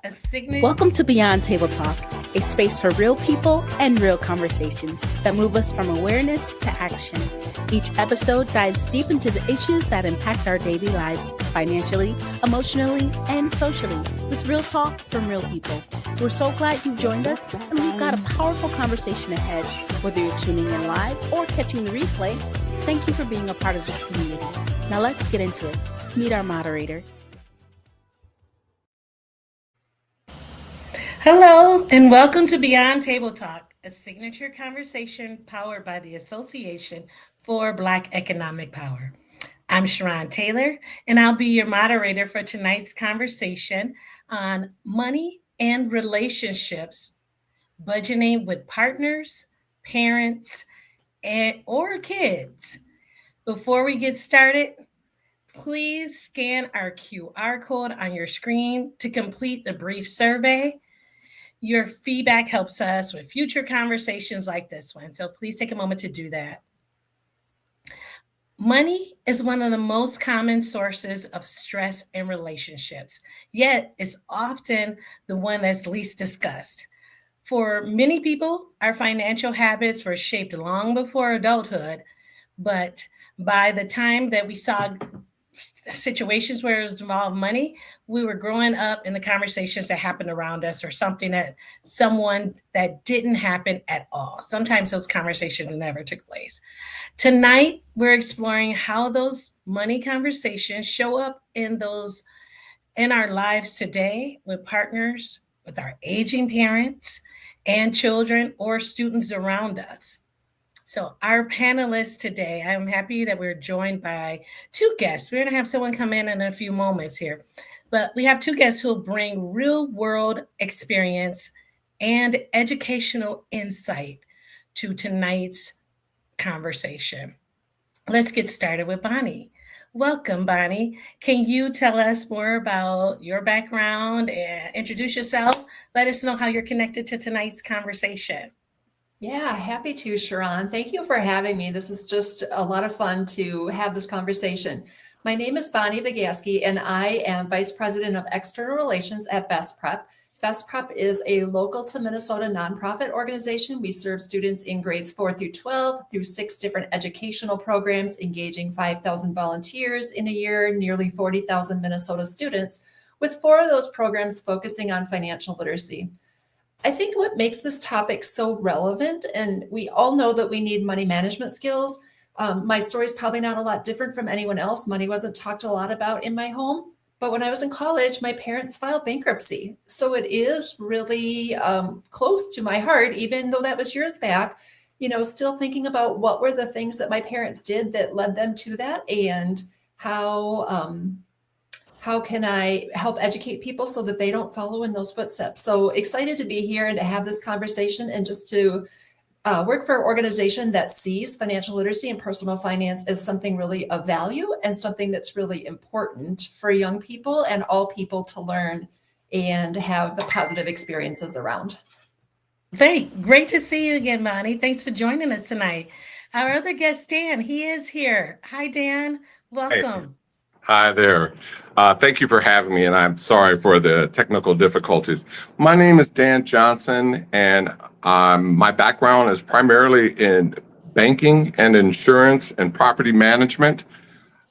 a signature. Welcome to Beyond Table Talk, a space for real people and real conversations that move us from awareness to action. Each episode dives deep into the issues that impact our daily lives, financially, emotionally, and socially, with real talk from real people. We're so glad you've joined us, and we've got a powerful conversation ahead. Whether you're tuning in live or catching the replay, thank you for being a part of this community. Now let's get into it. Meet our moderator. Hello, and welcome to Beyond Table Talk, a signature conversation powered by the Association for Black Economic Power. I'm Sharon Taylor, and I'll be your moderator for tonight's conversation on money and relationships, budgeting with partners, parents, or kids. Before we get started, please scan our QR code on your screen to complete the brief survey. Your feedback helps us with future conversations like this one, so please take a moment to do that. Money is one of the most common sources of stress in relationships, yet it's often the one that's least discussed. For many people, our financial habits were shaped long before adulthood, but by the time that we saw situations where it involved money, we were growing up in the conversations that happened around us, or someone that didn't happen at all. Sometimes those conversations never took place. Tonight, we're exploring how those money conversations show up in our lives today with partners, with our aging parents and children or students around us. So our panelists today, I'm happy that we're joined by two guests. We're going to have someone come in a few moments here, but we have two guests who will bring real world experience and educational insight to tonight's conversation. Let's get started with Bonnie. Welcome, Bonnie. Can you tell us more about your background and introduce yourself? Let us know how you're connected to tonight's conversation. Yeah, happy to, Sharon. Thank you for having me. This is just a lot of fun to have this conversation. My name is Bonnie Vigaski, and I am Vice President of External Relations at Best Prep. Best Prep is a local to Minnesota nonprofit organization. We serve students in grades 4 through 12 through 6 different educational programs, engaging 5,000 volunteers in a year, nearly 40,000 Minnesota students, with 4 of those programs focusing on financial literacy. I think what makes this topic so relevant, and we all know that we need money management skills. My story is probably not a lot different from anyone else. Money wasn't talked a lot about in my home, but when I was in college, my parents filed bankruptcy. So it is really close to my heart, even though that was years back, still thinking about what were the things that my parents did that led them to that, and how can I help educate people so that they don't follow in those footsteps? So excited to be here and to have this conversation, and just to work for an organization that sees financial literacy and personal finance as something really of value and something that's really important for young people and all people to learn and have positive experiences around. Great to see you again, Bonnie. Thanks for joining us tonight. Our other guest, Dan, he is here. Hi, Dan. Welcome. Hey. Hi there. Thank you for having me, and I'm sorry for the technical difficulties. My name is Dan Johnson, and my background is primarily in banking and insurance and property management.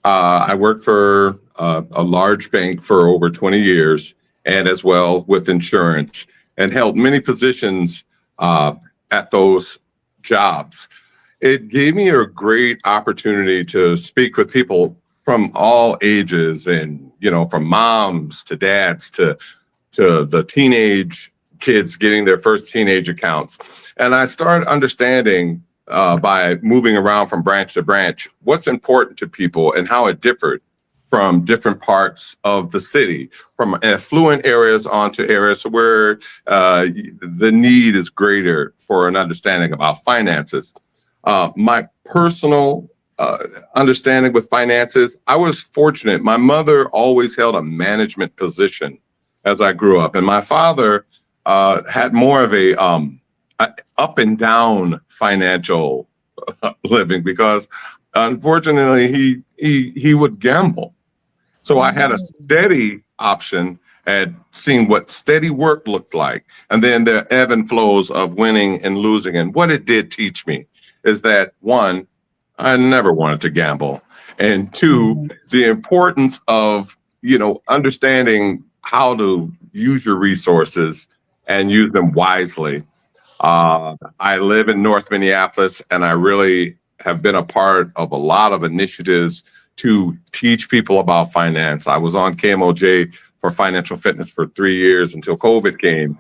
I worked for a large bank for over 20 years, and as well with insurance, and held many positions at those jobs. It gave me a great opportunity to speak with people from all ages, and from moms to dads to the teenage kids getting their first teenage accounts. And I started understanding by moving around from branch to branch what's important to people and how it differed from different parts of the city, from affluent areas onto areas where the need is greater for an understanding about finances. My personal understanding with finances, I was fortunate. My mother always held a management position as I grew up, and my father had more of a up and down financial living, because unfortunately he would gamble. So I had a steady option and seeing what steady work looked like, and then the ebb and flows of winning and losing. And what it did teach me is that, one, I never wanted to gamble, and two, the importance of, understanding how to use your resources and use them wisely. I live in North Minneapolis, and I really have been a part of a lot of initiatives to teach people about finance. I was on KMOJ for Financial Fitness for 3 years until COVID came,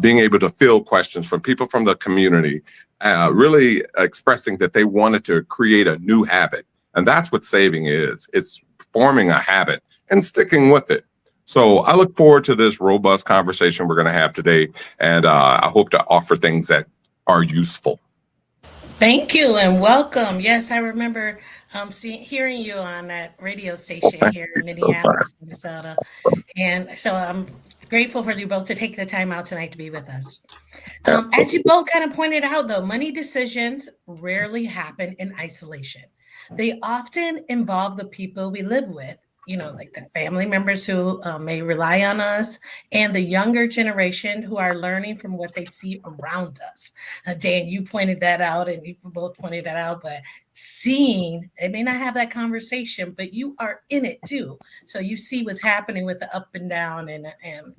being able to field questions from people from the community, really expressing that they wanted to create a new habit. And that's what saving is. It's forming a habit and sticking with it. So I look forward to this robust conversation we're going to have today, and I hope to offer things that are useful. Thank you and welcome. Yes, I remember hearing you on that radio station here in Minneapolis, Minnesota. And so I'm grateful for you both to take the time out tonight to be with us. As you both kind of pointed out, though, money decisions rarely happen in isolation. They often involve the people we live with, like the family members who may rely on us, and the younger generation who are learning from what they see around us. Dan, you pointed that out, and you both pointed that out, but seeing, they may not have that conversation, but you are in it too. So you see what's happening with the up and down and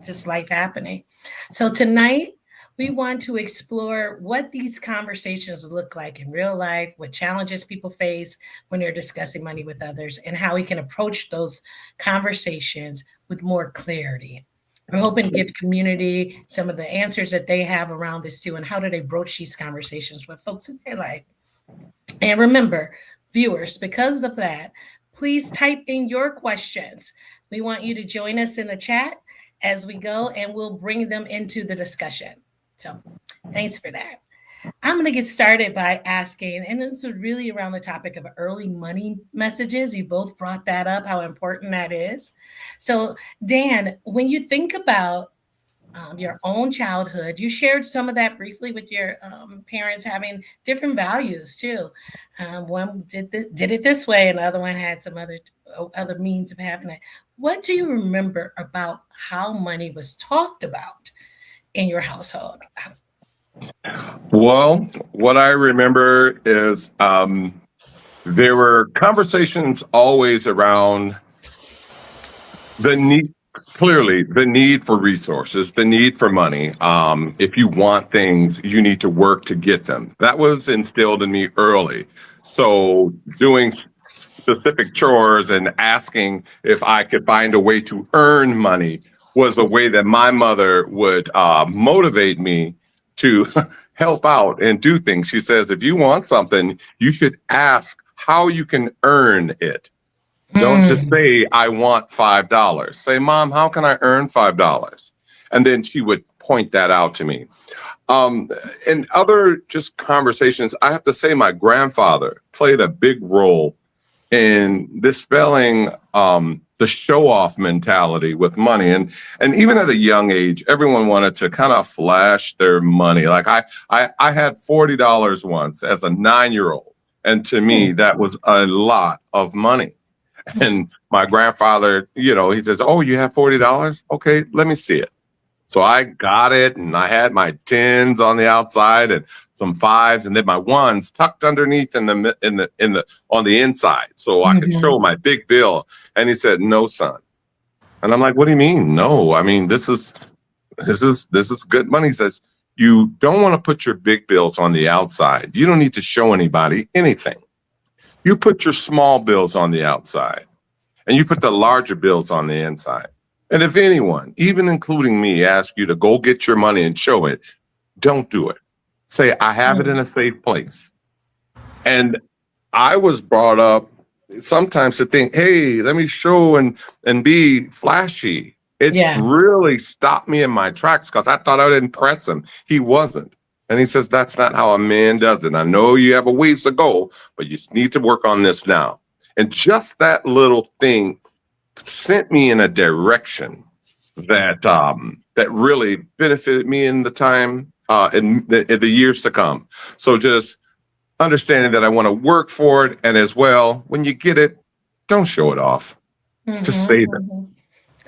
just life happening. So tonight, we want to explore what these conversations look like in real life, what challenges people face when they're discussing money with others, and how we can approach those conversations with more clarity. We're hoping to give community some of the answers that they have around this too, and how do they broach these conversations with folks in their life. And remember, viewers, because of that, please type in your questions. We want you to join us in the chat as we go, and we'll bring them into the discussion. So thanks for that. I'm going to get started by asking, and this is really around the topic of early money messages. You both brought that up, how important that is. So Dan, when you think about your own childhood, you shared some of that briefly with your parents having different values too. One did it this way, and the other one had some other means of having it. What do you remember about how money was talked about in your household? Well, what I remember is there were conversations always around the need for resources, the need for money. If you want things, you need to work to get them. That was instilled in me early. So doing specific chores and asking if I could find a way to earn money was a way that my mother would motivate me to help out and do things. She says, if you want something, you should ask how you can earn it. Don't just say, I want $5. Say, Mom, how can I earn $5? And then she would point that out to me. In other just conversations, I have to say my grandfather played a big role in dispelling the show-off mentality with money. And even at a young age, everyone wanted to kind of flash their money. Like I had $40 once as a 9-year-old. And to me, that was a lot of money. And my grandfather, he says, oh, you have $40? Okay, let me see it. So I got it, and I had my 10s on the outside and some 5s, and then my 1s tucked underneath on the inside, so I could show my big bill. And he said, "No, son." And I'm like, "What do you mean, no? I mean, this is good money." He says, "You don't want to put your big bills on the outside. You don't need to show anybody anything. You put your small bills on the outside, and you put the larger bills on the inside. And if anyone, even including me, asks you to go get your money and show it, don't do it. Say, I have it in a safe place." And I was brought up sometimes to think, hey, let me show and be flashy. It really stopped me in my tracks because I thought I would impress him. He wasn't. And he says, that's not how a man does it. I know you have a ways to go, but you need to work on this now. And just that little thing sent me in a direction that that really benefited me in the time, in the years to come. So just understanding that I want to work for it. And as well, when you get it, don't show it off. Just save it.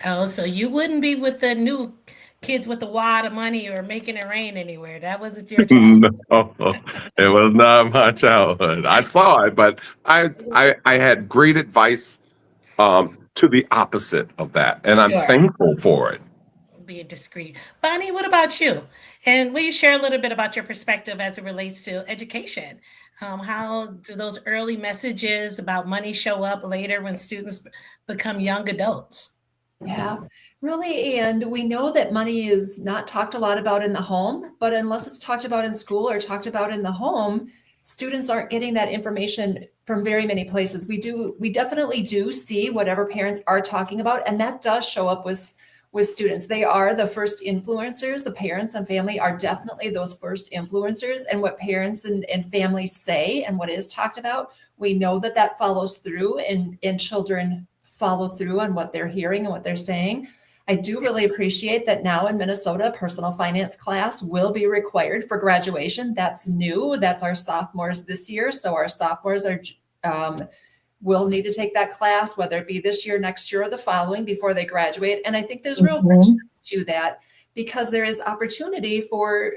Oh, so you wouldn't be with the new kids with the wad of money or making it rain anywhere. That wasn't your child. No, it was not my childhood. I saw it, but I had great advice to the opposite of that, and I'm Sure. thankful for it. Being discreet. Bonnie, what about you? And will you share a little bit about your perspective as it relates to education? How do those early messages about money show up later when students become young adults? Yeah, really. And we know that money is not talked a lot about in the home, but unless it's talked about in school or talked about in the home, students aren't getting that information from very many places. We definitely do see whatever parents are talking about, and that does show up with students. They are the first influencers. The parents and family are definitely those first influencers. And what parents and families say and what is talked about, we know that that follows through and children follow through on what they're hearing and what they're saying. I do really appreciate that now in Minnesota, personal finance class will be required for graduation. That's new. That's our sophomores this year. So our sophomores are will need to take that class, whether it be this year, next year, or the following before they graduate. And I think there's real Mhm. richness to that because there is opportunity for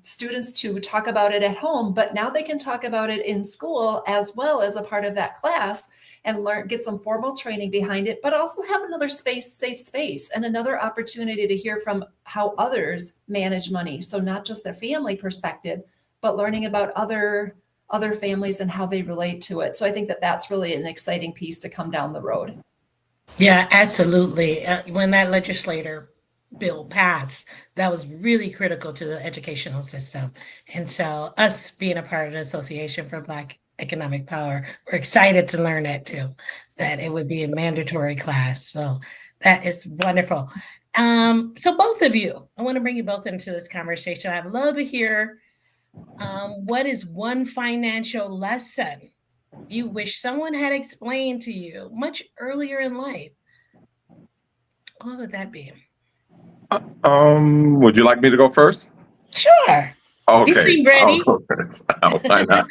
students to talk about it at home, but now they can talk about it in school as well as a part of that class and learn, get some formal training behind it, but also have another safe space and another opportunity to hear from how others manage money. So not just their family perspective, but learning about other families and how they relate to it. So I think that that's really an exciting piece to come down the road. Yeah, absolutely. When that legislator bill passed, that was really critical to the educational system. And so, us being a part of the Association for Black Economic Power, we're excited to learn that too, that it would be a mandatory class. So, that is wonderful. So, both of you, I want to bring you both into this conversation. I'd love to hear what is one financial lesson you wish someone had explained to you much earlier in life? What would that be? Would you like me to go first? Sure. You Okay, seem I'll ready. go first. Why not?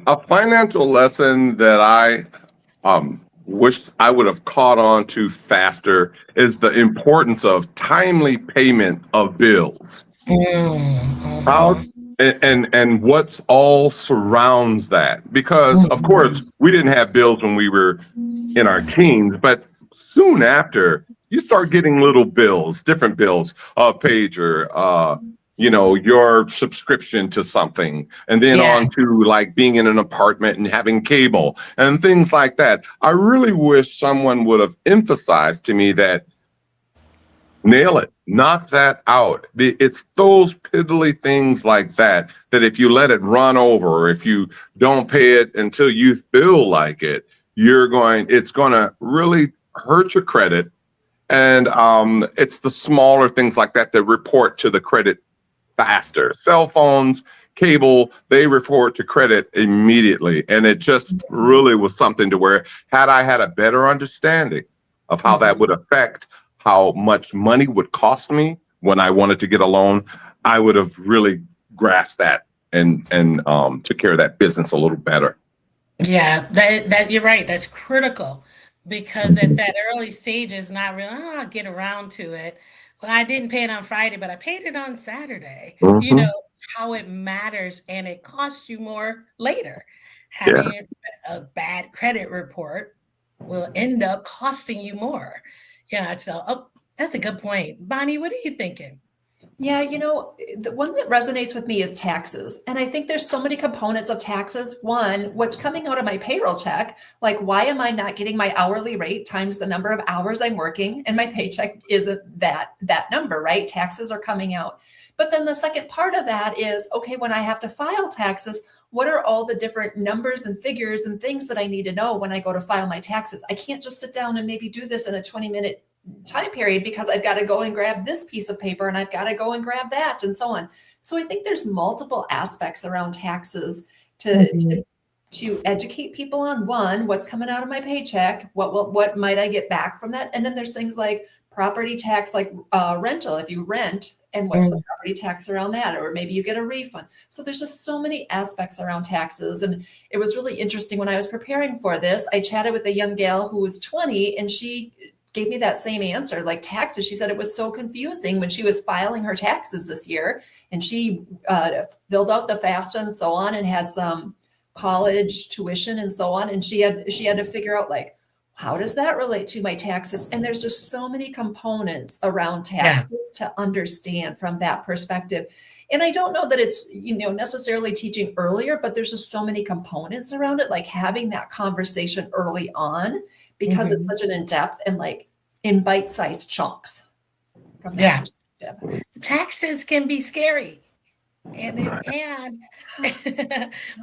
A financial lesson that I wish I would have caught on to faster is the importance of timely payment of bills. How Mhm. and what's all surrounds that? Because of course Mhm. we didn't have bills when we were in our teens, but soon after you start getting little bills, different bills, a pager, your subscription to something, and then Yeah. on to like being in an apartment and having cable and things like that. I really wish someone would have emphasized to me that nail it, knock that out. It's those piddly things like that that if you let it run over, or if you don't pay it until you feel like it, it's going to really hurt your credit. And it's the smaller things like that that report to the credit faster. Cell phones, cable, they report to credit immediately. And it just really was something to where had I had a better understanding of how that would affect how much money would cost me when I wanted to get a loan, I would have really grasped that and took care of that business a little better. Yeah, that you're right. That's critical because at that early stage is not real. Oh, I'll get around to it. Well, I didn't pay it on Friday, but I paid it on Saturday. You Hmm. know how it matters and it costs you more later. Yeah. Having a bad credit report will end up costing you more. Yeah, so that's a good point. Bonnie, what are you thinking? Yeah, the one that resonates with me is taxes. And I think there's so many components of taxes. One, what's coming out of my payroll check, like why am I not getting my hourly rate times the number of hours I'm working and my paycheck isn't that number, right? Taxes are coming out. But then the second part of that is, okay, when I have to file taxes, what are all the different numbers and figures and things that I need to know when I go to file my taxes? I can't just sit down and maybe do this in a 20-minute time period because I've got to go and grab this piece of paper and I've got to go and grab that and so on. So I think there's multiple aspects around taxes to Mhm. to, to educate people on one, what's coming out of my paycheck, what might I get back from that, and then there's things like property tax, like rental if you rent, and what's the Mm. property tax around that, or maybe you get a refund. So there's just so many aspects around taxes, and it was really interesting when I was preparing for this. I chatted with a young gal who was 20, and she gave me that same answer, like taxes. She said it was so confusing when she was filing her taxes this year, and she filled out the FAFSA and so on, and had some college tuition and so on. And she had to figure out, like, how does that relate to my taxes? And there's just so many components around taxes to understand from that perspective. And I don't know that it's, necessarily teaching earlier, but there's just so many components around it, like having that conversation early on, because it's such an in-depth and like in bite-sized chunks from that perspective. Taxes can be scary. And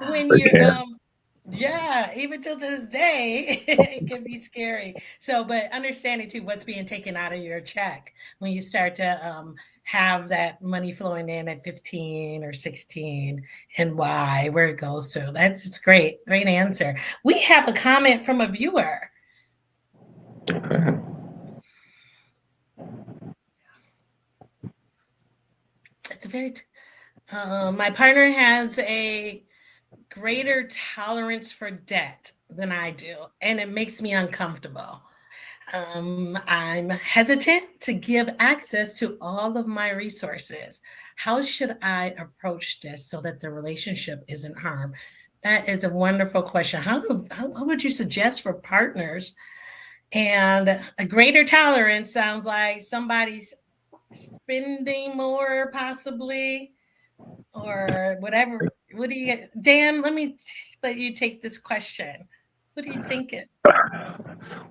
when They you're can. even till this day, it can be scary. So, but understanding too what's being taken out of your check when you start to have that money flowing in at 15 or 16, and why, where it goes to. It's great. Great answer. We have a comment from a viewer. Okay. It's very, my partner has a greater tolerance for debt than I do, and it makes me uncomfortable. I'm hesitant to give access to all of my resources. How should I approach this so that the relationship isn't harmed? That is a wonderful question. How would you suggest for partners? And a greater tolerance sounds like somebody's spending more, possibly, or whatever. What do you, Dan? Let me let you take this question. What are you thinking?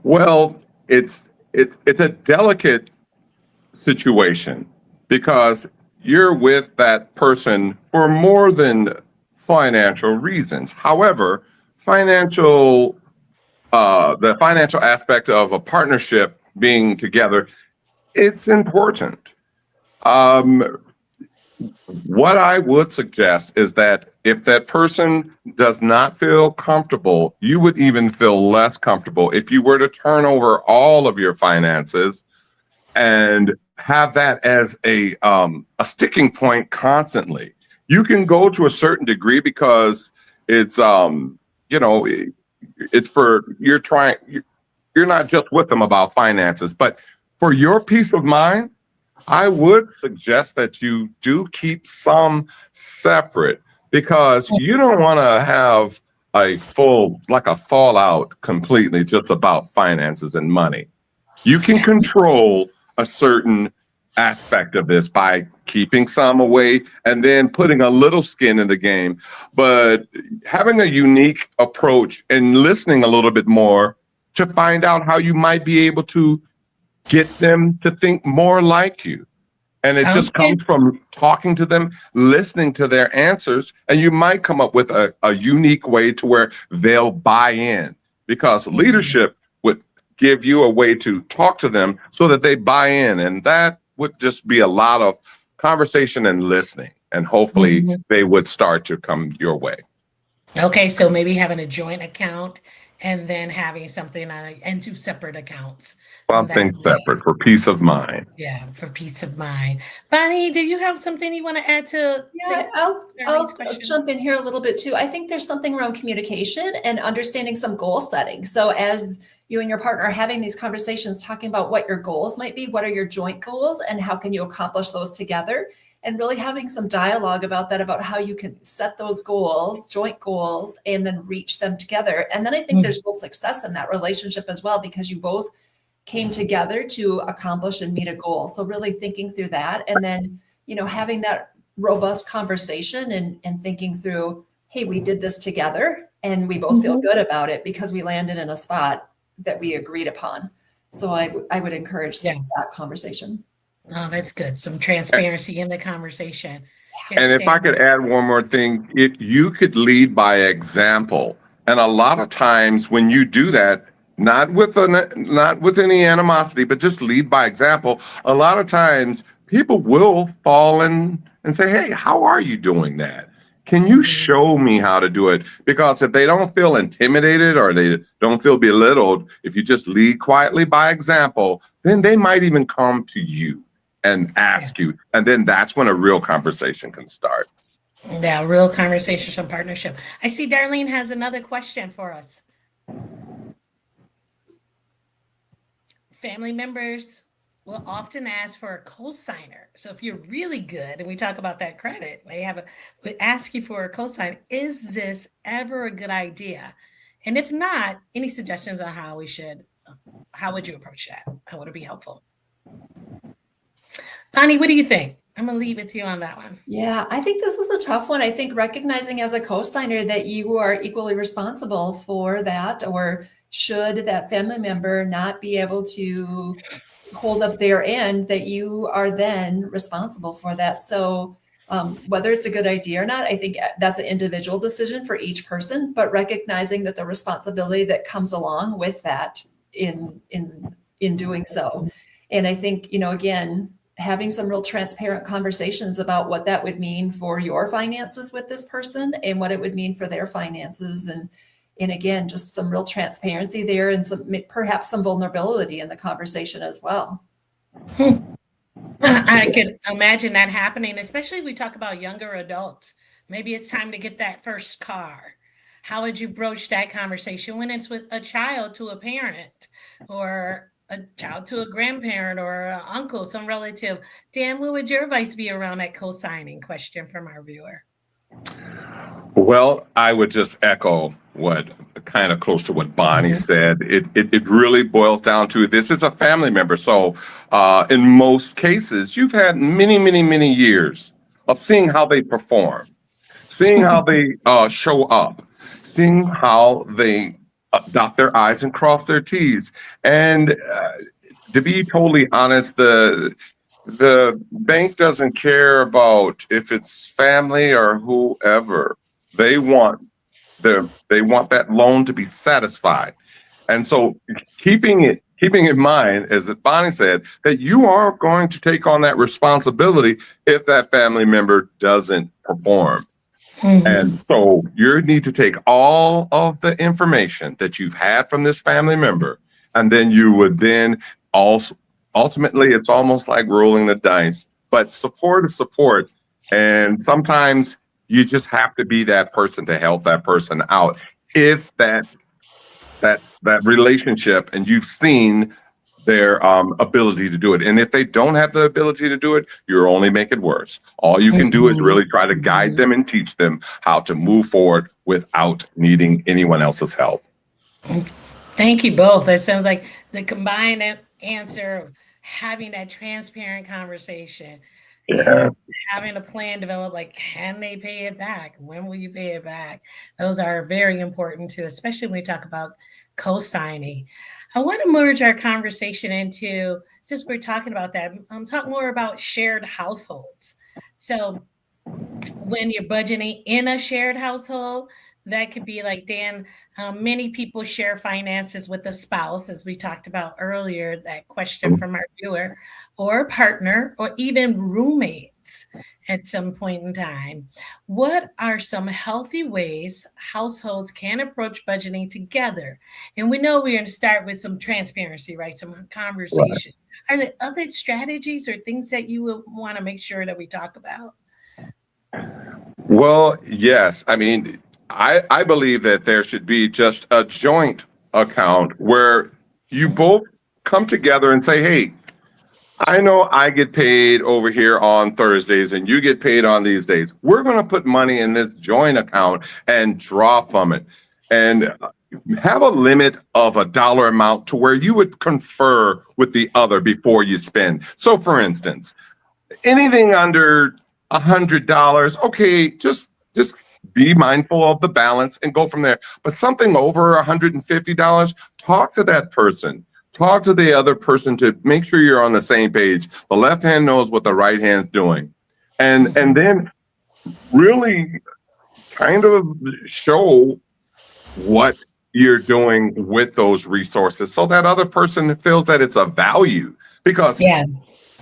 Well, it's a delicate situation because you're with that person for more than financial reasons. However, the financial aspect of a partnership being together, it's important. What I would suggest is that if that person does not feel comfortable, you would even feel less comfortable if you were to turn over all of your finances and have that as a sticking point constantly. You can go to a certain degree because it's it's for you're not just with them about finances, but for your peace of mind, I would suggest that you do keep some separate, because you don't want to have a fallout completely just about finances and money. You can control a certain aspect of this by keeping some away and then putting a little skin in the game, but having a unique approach and listening a little bit more to find out how you might be able to get them to think more like you. And it just comes from talking to them, listening to their answers, and you might come up with a unique way to where they'll buy in, because leadership would give you a way to talk to them so that they buy in. And that would just be a lot of conversation and listening. And hopefully they would start to come your way. Okay, so maybe having a joint account and then having something and two separate accounts. Something separate for peace of mind. Yeah, for peace of mind. Bonnie, do you have something you want to add to? Yeah, I'll jump in here a little bit too. I think there's something around communication and understanding some goal setting. So as you and your partner are having these conversations, talking about what your goals might be, what are your joint goals, and how can you accomplish those together? And really having some dialogue about that, about how you can set those goals, joint goals, and then reach them together. And then I think there's real success in that relationship as well, because you both came together to accomplish and meet a goal. So really thinking through that, and then, having that robust conversation and thinking through, hey, we did this together and we both feel good about it because we landed in a spot that we agreed upon. So I would encourage that conversation. Oh, that's good. Some transparency in the conversation. Yes, and if I could add one more thing, you could lead by example. And a lot of times when you do that, not with any animosity, but just lead by example, a lot of times people will fall in and say, hey, how are you doing that? Can you show me how to do it? Because if they don't feel intimidated or they don't feel belittled, if you just lead quietly by example, then they might even come to you and ask you. And then that's when a real conversation can start. Yeah, real conversation on partnership. I see Darlene has another question for us. family members will often ask for a co-signer. So if you're really good, and we talk about that credit, we ask you for a co-sign. Is this ever a good idea? And if not, any suggestions on how would you approach that? How would it be helpful? Bonnie, what do you think? I'm gonna leave it to you on that one. Yeah, I think this is a tough one. I think recognizing as a co-signer that you are equally responsible for that, or should that family member not be able to hold up their end, that you are then responsible for that. So whether it's a good idea or not, I think that's an individual decision for each person, but recognizing that the responsibility that comes along with that in doing so. And I think, again, having some real transparent conversations about what that would mean for your finances with this person and what it would mean for their finances. And again, just some real transparency there, and perhaps some vulnerability in the conversation as well. I could imagine that happening, especially if we talk about younger adults. Maybe it's time to get that first car. How would you broach that conversation when it's with a child to a parent, or a child to a grandparent, or an uncle, some relative? Dan, what would your advice be around that co-signing question from our viewer? Well, I would just echo what kind of close to what Bonnie said. It really boils down to, this is a family member. So in most cases, you've had many, many, many years of seeing how they perform, seeing how they show up, seeing how they dot their I's and cross their T's. And to be totally honest, the bank doesn't care about if it's family or whoever. They want that loan to be satisfied. And so keeping in mind, as Bonnie said, that you are going to take on that responsibility if that family member doesn't perform. And so you need to take all of the information that you've had from this family member, and then you would then also, ultimately, it's almost like rolling the dice, but support is support. And sometimes you just have to be that person to help that person out if that relationship, and you've seen their ability to do it. And if they don't have the ability to do it, you're only making it worse. All you can do is really try to guide them and teach them how to move forward without needing anyone else's help. Thank you both. That sounds like the combined answer of having that transparent conversation. Yeah. Having a plan developed, like, can they pay it back? When will you pay it back? Those are very important too, especially when we talk about co-signing. I want to merge our conversation into, since we're talking about that, talk more about shared households. So when you're budgeting in a shared household, that could be like, Dan, many people share finances with a spouse, as we talked about earlier, that question from our viewer, or a partner, or even roommates at some point in time. What are some healthy ways households can approach budgeting together? And we know we're going to start with some transparency, right? Some conversation. Right. Are there other strategies or things that you would want to make sure that we talk about? Well, yes. I mean, I believe that there should be just a joint account where you both come together and say, hey, I know I get paid over here on Thursdays and you get paid on these days. We're going to put money in this joint account and draw from it, and have a limit of a dollar amount to where you would confer with the other before you spend. So for instance, anything under $100, okay, just be mindful of the balance and go from there. But something over $150, talk to that person. Talk to the other person to make sure you're on the same page. The left hand knows what the right hand's doing. And then really kind of show what you're doing with those resources so that other person feels that it's a value. Because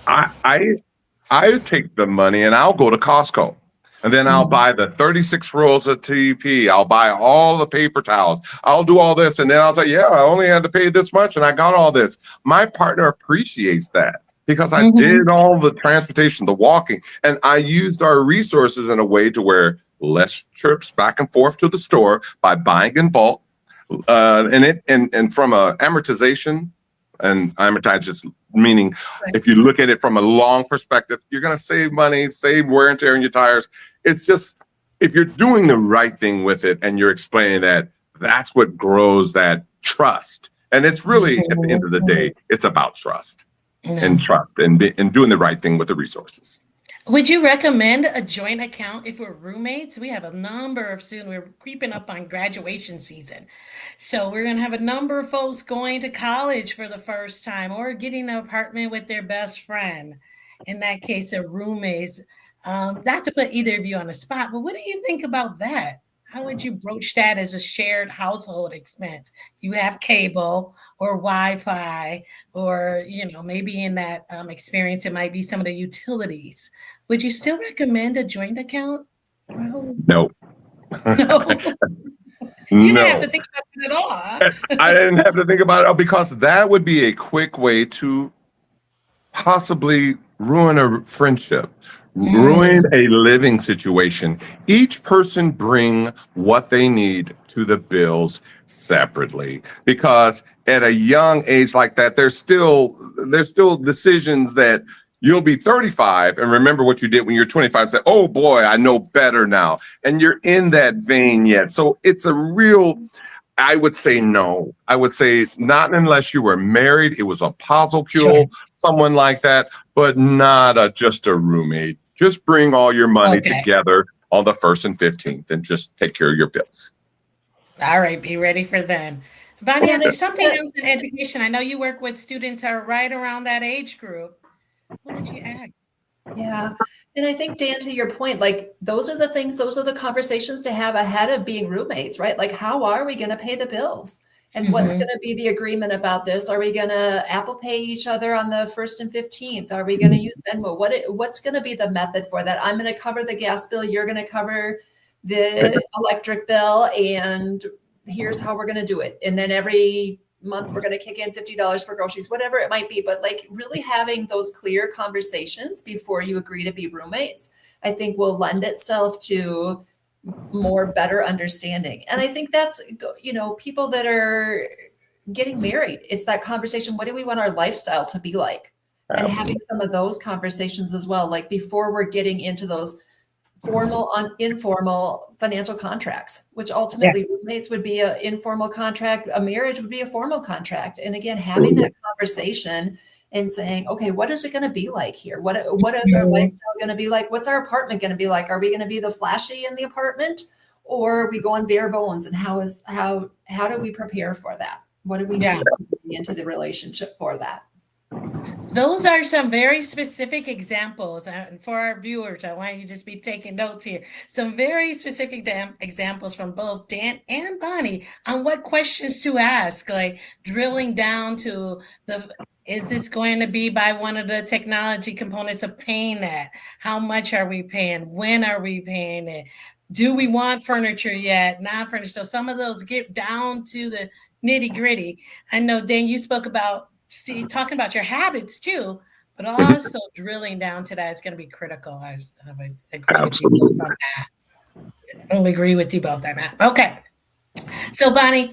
I take the money and I'll go to Costco. And then I'll buy the 36 rolls of TP. I'll buy all the paper towels. I'll do all this. And then I'll say, yeah, I only had to pay this much and I got all this. My partner appreciates that because I did all the transportation, the walking, and I used our resources in a way to where less trips back and forth to the store by buying in bulk. And from a amortization And amortize just meaning if you look at it from a long perspective, you're going to save money, save wear and tear on your tires. It's just, if you're doing the right thing with it and you're explaining that, that's what grows that trust. And it's really, at the end of the day, it's about trust and doing the right thing with the resources. Would you recommend a joint account if we're roommates? We have a number of students, we're creeping up on graduation season. So we're going to have a number of folks going to college for the first time or getting an apartment with their best friend. In that case, they're roommates. Not to put either of you on the spot, but what do you think about that? How would you broach that as a shared household expense? You have cable or Wi-Fi, or maybe in that experience, it might be some of the utilities. Would you still recommend a joint account? No. No. You didn't have to think about it at all. Huh? I didn't have to think about it because that would be a quick way to possibly ruin a friendship. Ruin a living situation. Each person bring what they need to the bills separately, because at a young age like that, there's still decisions that you'll be 35 and remember what you did when you're 25 and say, oh boy, I know better now. And you're in that vein yet. So it's a real, I would say no. I would say not unless you were married. It was a puzzle cure, someone like that, but not just a roommate. Just bring all your money together on the 1st and 15th and just take care of your bills. All right, be ready for then. Bonnie, there's something else in education. I know you work with students who are right around that age group. What would you add? Yeah. And I think, Dan, to your point, like those are the conversations to have ahead of being roommates, right? Like, how are we going to pay the bills? And what's going to be the agreement about this? Are we going to Apple Pay each other on the 1st and 15th? Are we going to use Venmo? What's going to be the method for that? I'm going to cover the gas bill. You're going to cover the electric bill. And here's how we're going to do it. And then every month we're going to kick in $50 for groceries, whatever it might be. But like really having those clear conversations before you agree to be roommates, I think will lend itself to more better understanding. And I think that's, people that are getting married, it's that conversation. What do we want our lifestyle to be like? And having some of those conversations as well, like before we're getting into those formal, informal financial contracts, which ultimately roommates would be an informal contract. A marriage would be a formal contract. And again, having that conversation and saying, okay, what is it going to be like here? What is our lifestyle going to be like? What's our apartment going to be like? Are we going to be the flashy in the apartment, or are we going bare bones? And how do we prepare for that? What do we need to bring into the relationship for that? Those are some very specific examples. And for our viewers, I want you to just be taking notes here. Some very specific examples from both Dan and Bonnie on what questions to ask, like drilling down to is this going to be by one of the technology components of paying that? How much are we paying? When are we paying it? Do we want furniture yet? Not furniture. So some of those get down to the nitty gritty. I know, Dan, you spoke about talking about your habits too, but also drilling down to that is going to be critical. I agree with you both on that. I agree with you both on that. Okay. So Bonnie,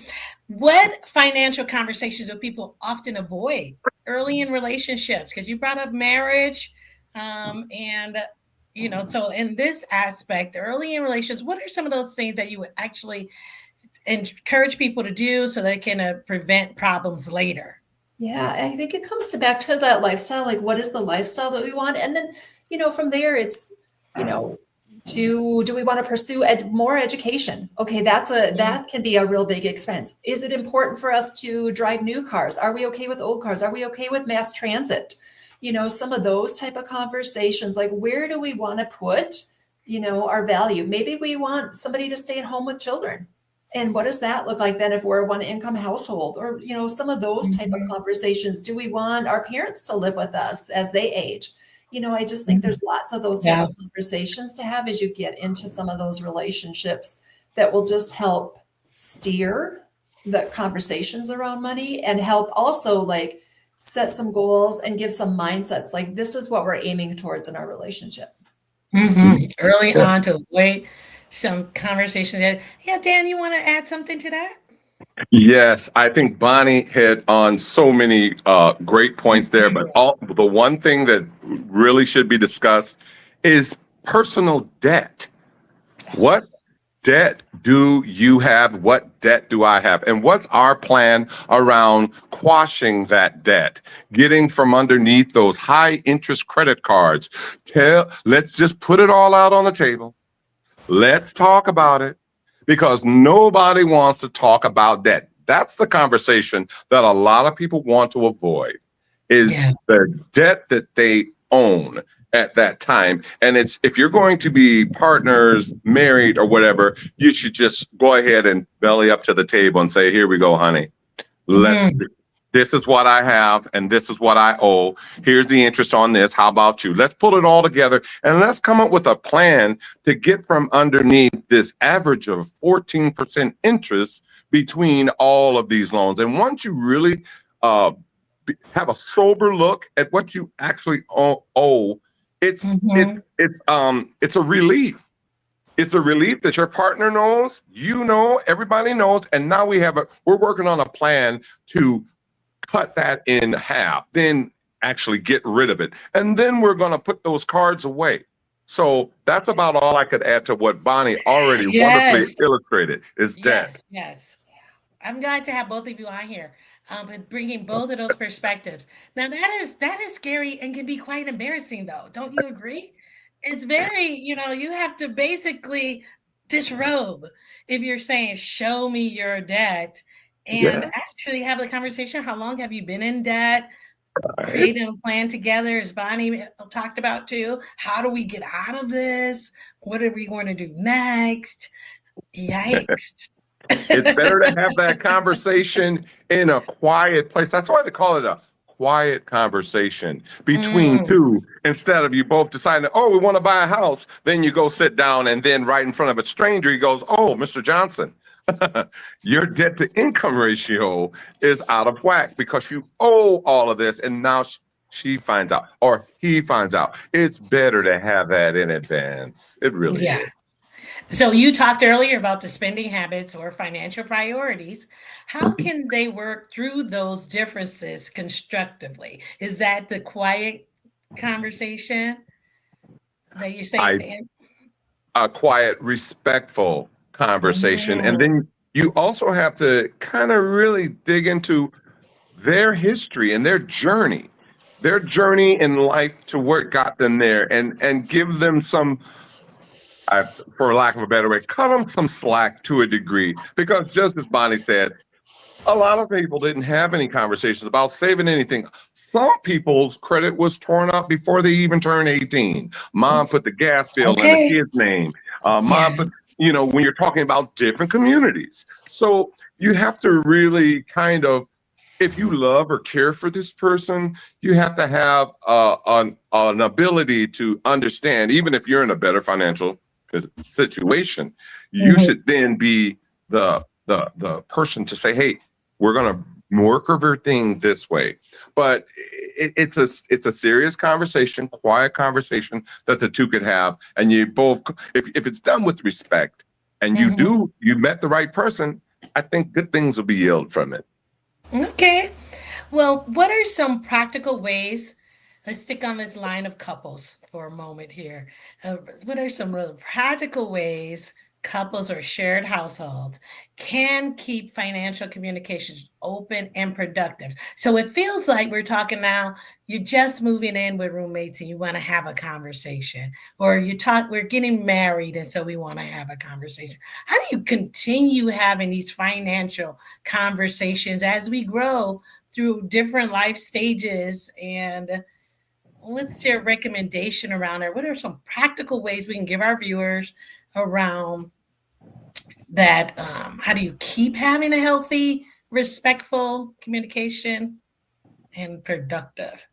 what financial conversations do people often avoid early in relationships? Because you brought up marriage, so in this aspect, early in relations, what are some of those things that you would actually encourage people to do so they can prevent problems later? Yeah, I think it comes back to that lifestyle. Like, what is the lifestyle that we want? And then, from there, it's, do we want to pursue more education? Okay, that can be a real big expense. Is it important for us to drive new cars? Are we okay with old cars? Are we okay with mass transit? Some of those type of conversations, like where do we want to put, our value? Maybe we want somebody to stay at home with children. And what does that look like then if we're a one income household, or, some of those type of conversations? Do we want our parents to live with us as they age? I just think there's lots of those type of conversations to have as you get into some of those relationships that will just help steer the conversations around money and help also like set some goals and give some mindsets. Like, this is what we're aiming towards in our relationship. Early on to avoid some conversation. Dan, you want to add something to that? Yes, I think Bonnie hit on so many great points there, but the one thing that really should be discussed is personal debt. What debt do you have? What debt do I have? And what's our plan around quashing that debt, getting from underneath those high interest credit cards? Let's just put it all out on the table. Let's talk about it, because nobody wants to talk about debt. That's the conversation that a lot of people want to avoid, is the debt that they own at that time. And it's, if you're going to be partners, married or whatever, you should just go ahead and belly up to the table and say, here we go, honey. This is what I have and this is what I owe. Here's the interest on this. How about you? Let's pull it all together and let's come up with a plan to get from underneath this average of 14% interest between all of these loans. And once you really have a sober look at what you actually owe, it's a relief. It's a relief that your partner knows, you know, everybody knows, and now we're working on a plan to cut that in half, then actually get rid of it. And then we're going to put those cards away. So that's about all I could add to what Bonnie already wonderfully illustrated is debt. Yes. I'm glad to have both of you on here, but bringing both of those perspectives. Now that is scary and can be quite embarrassing though. Don't you agree? It's very, you have to basically disrobe if you're saying, show me your debt. And actually have the conversation. How long have you been in debt? Creating a plan together, as Bonnie talked about too. How do we get out of this? What are we going to do next? Yikes. It's better to have that conversation in a quiet place. That's why they call it a quiet conversation between two, instead of you both deciding, oh, we want to buy a house. Then you go sit down and then right in front of a stranger, he goes, oh, Mr. Johnson, your debt to income ratio is out of whack because you owe all of this. And now she finds out or he finds out. It's better to have that in advance. It really is. So you talked earlier about the spending habits or financial priorities. How can they work through those differences constructively? Is that the quiet conversation that you're saying, Dan? A quiet, respectful conversation. And then you also have to kind of really dig into their history and their journey in life to where it got them there, and give them some, for lack of a better way, cut them some slack to a degree. Because just as Bonnie said, a lot of people didn't have any conversations about saving anything. Some people's credit was torn up before they even turned 18. Mom put the gas bill in the kid's name. Mom put, when you're talking about different communities. So you have to really kind of, if you love or care for this person, you have to have an ability to understand, even if you're in a better financial situation, you should then be the person to say, hey, we're going to work everything this way. But it's a serious conversation, quiet conversation that the two could have. And you both, if it's done with respect and you met the right person, I think good things will be yielded from it. Okay. Well, what are some practical ways? Let's stick on this line of couples for a moment here. What are some real practical ways couples or shared households can keep financial communications open and productive? So it feels like we're talking now, you're just moving in with roommates and you want to have a conversation, or we're getting married and so we want to have a conversation. How do you continue having these financial conversations as we grow through different life stages? And what's your recommendation around it? What are some practical ways we can give our viewers around that? How do you keep having a healthy, respectful communication and productive?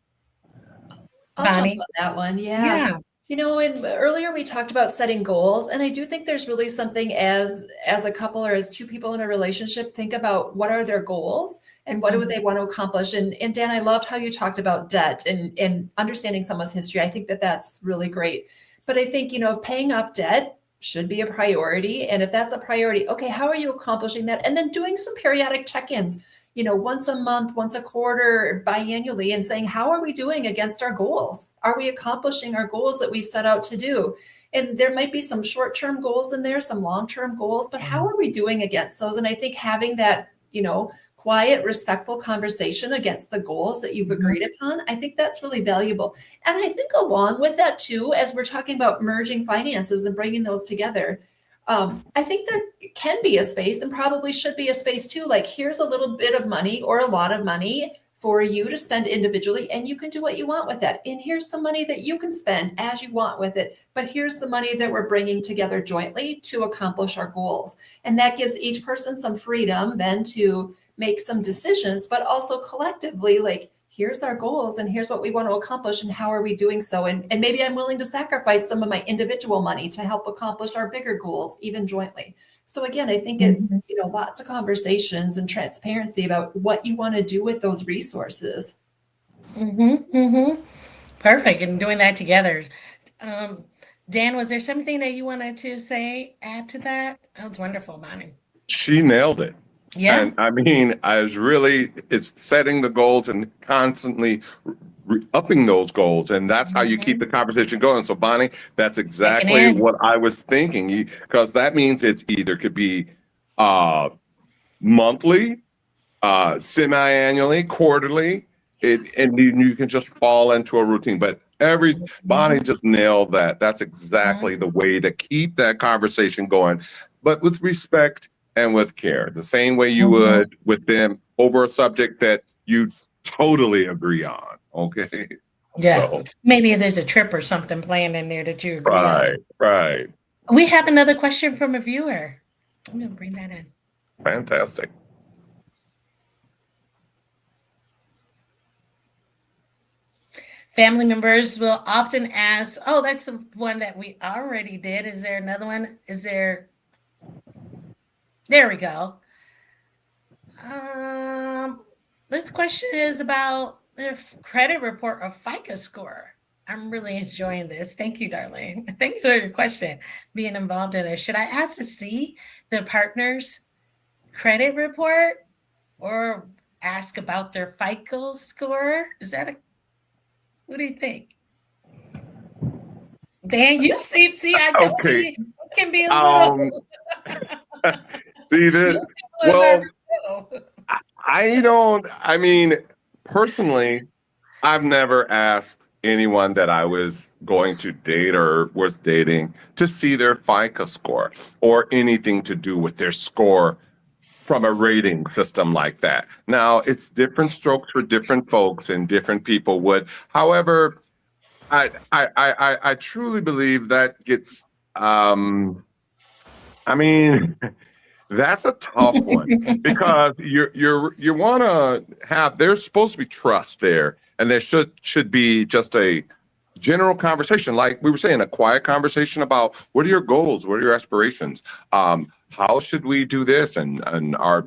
I'll jump Bonnie? on that one. Yeah. Earlier we talked about setting goals, and I do think there's really something as a couple or as two people in a relationship, think about what are their goals and what do they want to accomplish. And Dan, I loved how you talked about debt and understanding someone's history. I think that that's really great. But I think, paying off debt should be a priority. And if that's a priority, okay, how are you accomplishing that? And then doing some periodic check-ins, once a month, once a quarter, biannually, and saying, how are we doing against our goals? Are we accomplishing our goals that we've set out to do? And there might be some short-term goals in there, some long-term goals, but how are we doing against those? And I think having that, quiet, respectful conversation against the goals that you've agreed upon, I think that's really valuable. And I think along with that too, as we're talking about merging finances and bringing those together, I think there can be a space, and probably should be a space too, like here's a little bit of money or a lot of money for you to spend individually, and you can do what you want with that. And here's some money that you can spend as you want with it. But here's the money that we're bringing together jointly to accomplish our goals. And that gives each person some freedom then to make some decisions, but also collectively, like, here's our goals and here's what we want to accomplish and how are we doing so. And maybe I'm willing to sacrifice some of my individual money to help accomplish our bigger goals, even jointly. So again, I think it's, lots of conversations and transparency about what you want to do with those resources. Perfect. And doing that together. Dan, was there something that you wanted to add to that? That was wonderful, Bonnie. She nailed it. Yeah. And I mean, it's setting the goals and constantly upping those goals. And that's how you keep the conversation going. So Bonnie, that's exactly what I was thinking, because that means it's either could be monthly, semi-annually, quarterly, and you can just fall into a routine. But Bonnie just nailed that. That's exactly the way to keep that conversation going, but with respect and with care, the same way you would with them over a subject that you totally agree on. Okay. Yeah. So, maybe there's a trip or something planned in there that you agree on. Right. We have another question from a viewer. I'm going to bring that in. Fantastic. Family members will often ask, oh, that's the one that we already did. Is there another one? There we go. This question is about their credit report or FICO score. I'm really enjoying this. Thank you, darling. Thanks for your question, being involved in it. Should I ask to see the partner's credit report or ask about their FICO score? What do you think? Dan, you see, I told you it can be a little. See this? Well, personally, I've never asked anyone that I was going to date or was dating to see their FICO score or anything to do with their score from a rating system like that. Now, it's different strokes for different folks, and different people would. However, I truly believe that gets. That's a tough one because you want to have. There's supposed to be trust there, and there should be just a general conversation, like we were saying, a quiet conversation about what are your goals, what are your aspirations, how should we do this, and are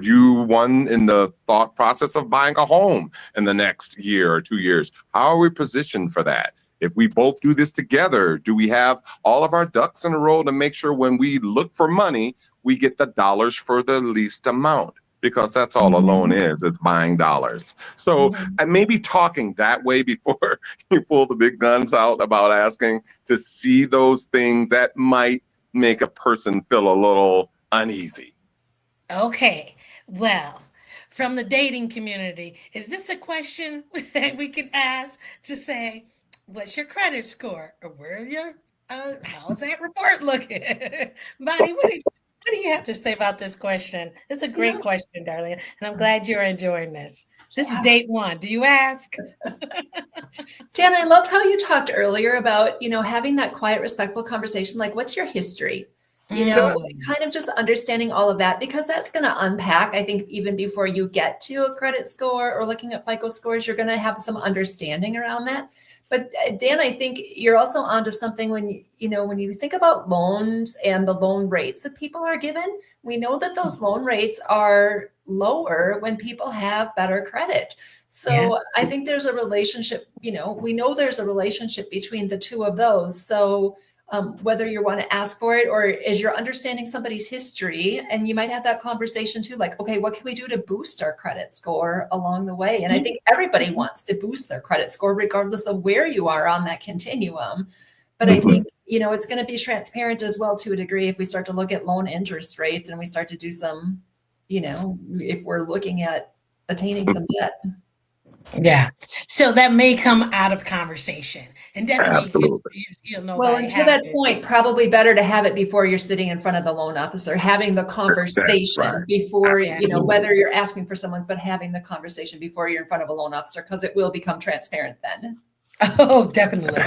you one in the thought process of buying a home in the next year or 2 years? How are we positioned for that? If we both do this together, do we have all of our ducks in a row to make sure when we look for money, we get the dollars for the least amount? Because that's all a loan is, it's buying dollars. So and maybe talking that way before you pull the big guns out about asking to see those things that might make a person feel a little uneasy. Okay, well, from the dating community, is this a question that we can ask to say, what's your credit score? Or where are your, how's that report looking? Bonnie, what do you have to say about this question? It's a great question, darling, and I'm glad you're enjoying this. This is date one. Do you ask? Dan, I loved how you talked earlier about, having that quiet, respectful conversation. Like, what's your history? Kind of just understanding all of that, because that's going to unpack, I think, even before you get to a credit score or looking at FICO scores, you're going to have some understanding around that. But Dan, I think you're also onto something when you think about loans and the loan rates that people are given. We know that those loan rates are lower when people have better credit. So I think there's a relationship, we know there's a relationship between the two of those. So whether you want to ask for it or as you're understanding somebody's history, and you might have that conversation too, like, okay, what can we do to boost our credit score along the way? And I think everybody wants to boost their credit score regardless of where you are on that continuum. But I think, it's going to be transparent as well to a degree if we start to look at loan interest rates and we start to do some, if we're looking at attaining some debt. Yeah. So that may come out of conversation, and definitely Absolutely. you'll know. Well, by and to that having- point, probably better to have it before you're sitting in front of the loan officer, having the conversation right. before, Absolutely. whether you're asking for someone's, but having the conversation before you're in front of a loan officer, because it will become transparent then. Oh, definitely.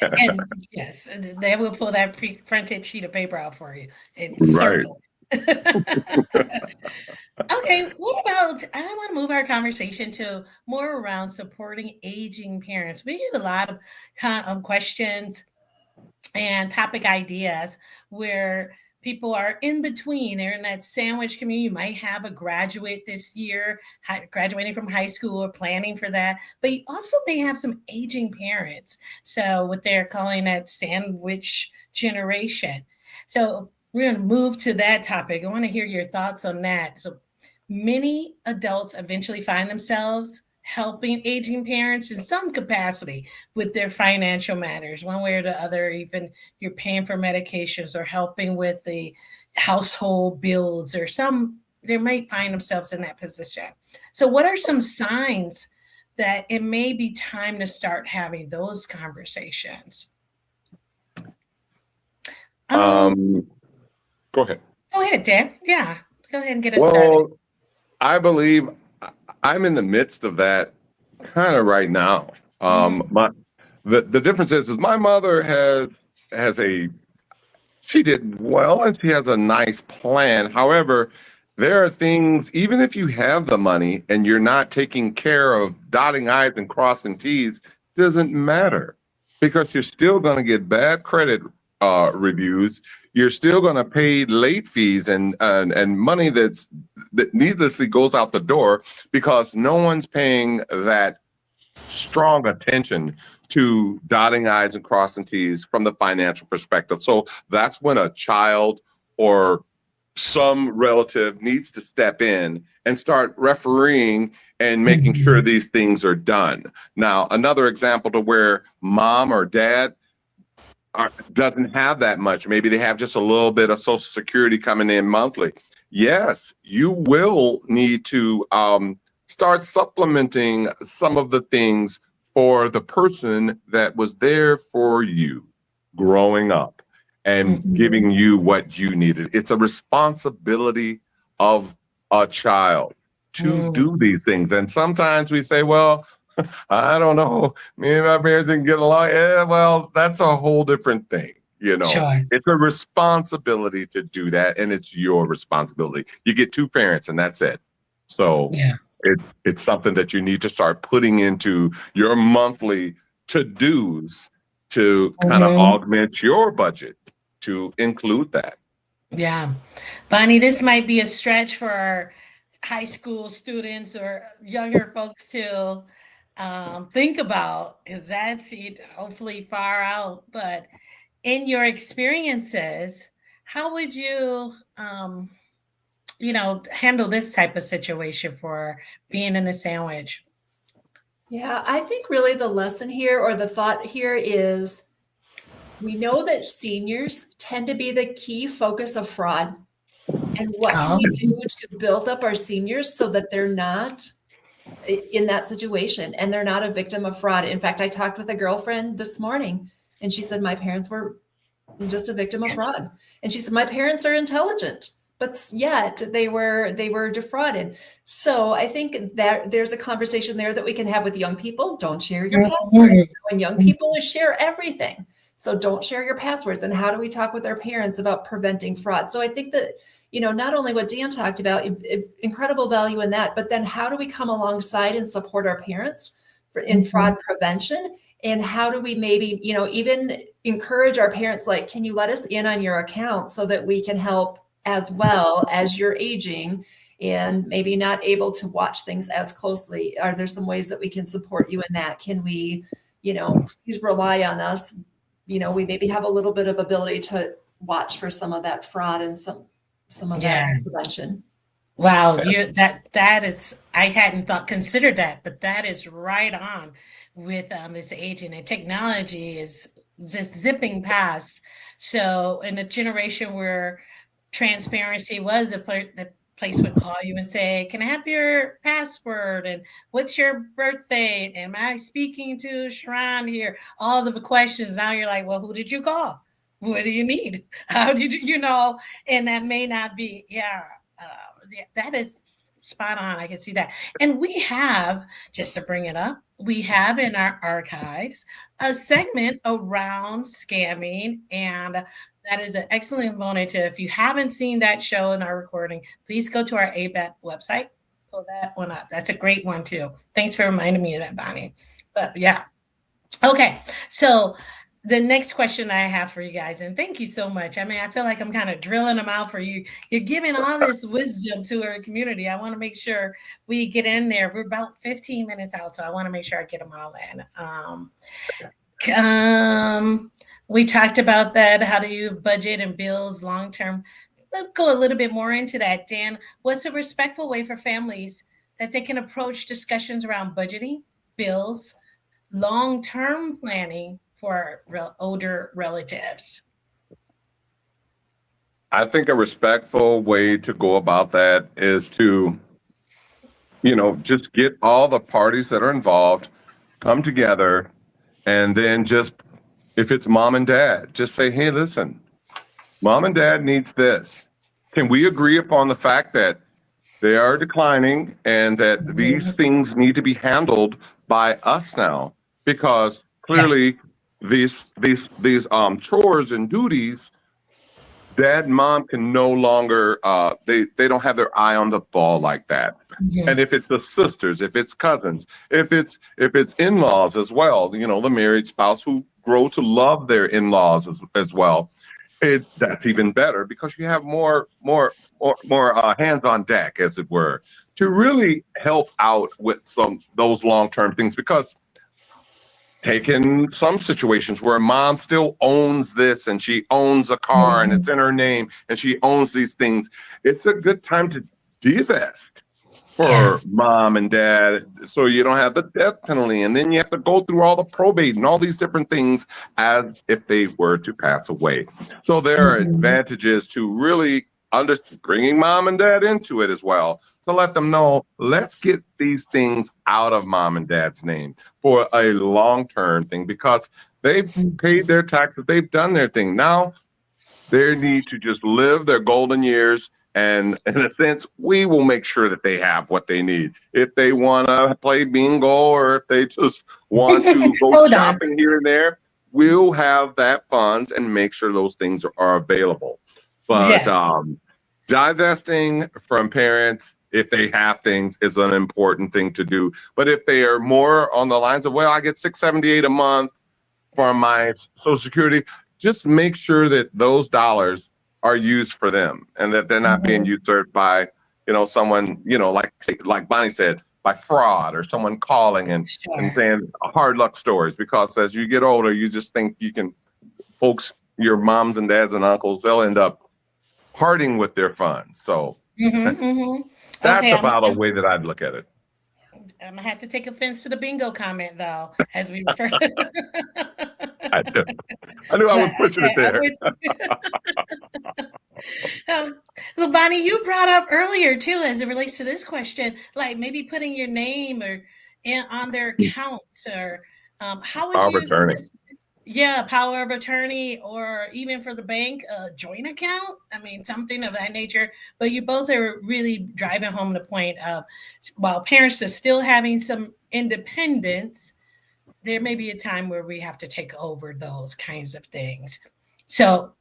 And yes, they will pull that printed sheet of paper out for you and circle it. Okay, what about, I want to move our conversation to more around supporting aging parents. We get a lot of questions and topic ideas where people are in between. They're in that sandwich community. You might have a graduate this year, graduating from high school or planning for that, but you also may have some aging parents. So what they're calling that sandwich generation. So we're going to move to that topic. I want to hear your thoughts on that. So many adults eventually find themselves helping aging parents in some capacity with their financial matters, one way or the other. Even you're paying for medications or helping with the household bills, or they might find themselves in that position. So what are some signs that it may be time to start having those conversations? Go ahead. Go ahead, Dan. Yeah, go ahead and get us started. I believe I'm in the midst of that kind of right now. The difference is my mother she did well and she has a nice plan. However, there are things, even if you have the money and you're not taking care of dotting I's and crossing T's, doesn't matter, because you're still going to get bad credit reviews. You're still going to pay late fees and money that needlessly goes out the door, because no one's paying that strong attention to dotting I's and crossing T's from the financial perspective. So that's when a child or some relative needs to step in and start refereeing and making sure these things are done. Now, another example to where mom or dad doesn't have that much. Maybe they have just a little bit of Social Security coming in monthly. Yes, you will need to start supplementing some of the things for the person that was there for you growing up and giving you what you needed. It's a responsibility of a child to do these things. And sometimes we say, well, I don't know, me and my parents didn't get along. Yeah, well, that's a whole different thing. Sure. It's a responsibility to do that, and it's your responsibility. You get two parents, and that's it. So it's something that you need to start putting into your monthly to-dos to kind of augment your budget to include that. Yeah. Bonnie, this might be a stretch for our high school students or younger folks to think about, because that's hopefully far out. But in your experiences, how would you, handle this type of situation for being in a sandwich? Yeah, I think really the lesson here, or the thought here, is we know that seniors tend to be the key focus of fraud. And what can we do to build up our seniors so that they're not in that situation and they're not a victim of fraud? In fact, I talked with a girlfriend this morning and she said, my parents were just a victim of fraud. And she said, my parents are intelligent, but yet they were defrauded. So I think that there's a conversation there that we can have with young people. Don't share your passwords. When young people share everything. So don't share your passwords. And how do we talk with our parents about preventing fraud? So I think that, not only what Dan talked about, incredible value in that, but then how do we come alongside and support our parents in fraud prevention? And how do we maybe, even encourage our parents, like, can you let us in on your account so that we can help as well as you're aging and maybe not able to watch things as closely? Are there some ways that we can support you in that? Can we, please rely on us we maybe have a little bit of ability to watch for some of that fraud and some of Yeah. that prevention. Wow, that is, I hadn't considered that, but that is right on with this aging, and technology is just zipping past. So in a generation where transparency was the place would call you and say, "Can I have your password? And what's your birthday? Am I speaking to Sharon here?" All of the questions. Now you're like, "Well, who did you call? What do you need? How did you know?" And that may not be, yeah, that is spot on. I can see that. And we have, just to bring it up, we have in our archives a segment around scamming. And that is an excellent bonus. If you haven't seen that show in our recording, please go to our ABET website. Pull that one up. That's a great one, too. Thanks for reminding me of that, Bonnie. But yeah. Okay. So the next question I have for you guys, and thank you so much. I mean, I feel like I'm kind of drilling them out for you. You're giving all this wisdom to our community. I want to make sure we get in there. We're about 15 minutes out, so I want to make sure I get them all in. We talked about that. How do you budget and bills long term? Let's go a little bit more into that. Dan, what's a respectful way for families that they can approach discussions around budgeting, bills, long-term planning for older relatives? I think a respectful way to go about that is to, just get all the parties that are involved, come together, and then just, if it's mom and dad, just say, "Hey, listen, mom and dad needs this. Can we agree upon the fact that they are declining and that these things need to be handled by us now? Because clearly these chores and duties, dad and mom can no longer, they don't have their eye on the ball like that." Yeah. And if it's the sisters, if it's cousins, if it's in-laws as well, the married spouse who grow to love their in-laws as well, that's even better, because you have more hands on deck, as it were, to really help out with those long-term things. Because taken some situations where mom still owns this and she owns a car and it's in her name and she owns these things, it's a good time to divest for mom and dad, so you don't have the death penalty, and then you have to go through all the probate and all these different things as if they were to pass away. So there are advantages to really bringing mom and dad into it as well, to let them know, let's get these things out of mom and dad's name for a long-term thing, because they've paid their taxes, they've done their thing. Now they need to just live their golden years, and in a sense, we will make sure that they have what they need. If they want to play bingo, or if they just want to go shopping here and there, we'll have that funds and make sure those things are available. But divesting from parents, if they have things, is an important thing to do. But if they are more on the lines of, well, I get $678 a month from my Social Security, just make sure that those dollars are used for them, and that they're not being usurped by, someone, like Bonnie said, by fraud, or someone calling and saying hard luck stories. Because as you get older, you just think folks, your moms and dads and uncles, they'll end up parting with their funds. So that's about a way that I'd look at it. I'm gonna have to take offense to the bingo comment, though, as we refer. I knew I was pushing it there. So Bonnie, you brought up earlier too, as it relates to this question, like maybe putting your name on their accounts, or how would you? Power of attorney, or even for the bank, a joint account. I mean, something of that nature. But you both are really driving home the point of, while parents are still having some independence, there may be a time where we have to take over those kinds of things. So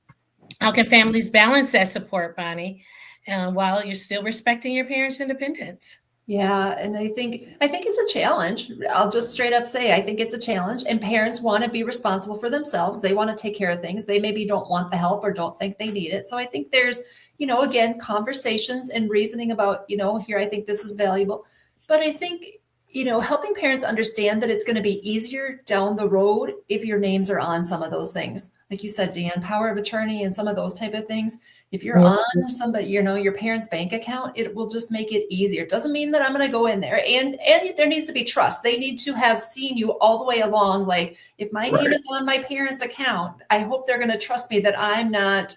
how can families balance that support, Bonnie, while you're still respecting your parents' independence? Yeah, and I think it's a challenge. I'll just straight up say, I think it's a challenge, and parents want to be responsible for themselves. They want to take care of things. They maybe don't want the help or don't think they need it. So I think there's, again, conversations and reasoning about, here, I think this is valuable. But I think, helping parents understand that it's going to be easier down the road if your names are on some of those things. Like you said, Dan, power of attorney and some of those type of things. If you're on somebody, your parents' bank account, it will just make it easier. It doesn't mean that I'm going to go in there. And there needs to be trust. They need to have seen you all the way along. Like, if my name is on my parents' account, I hope they're going to trust me that I'm not,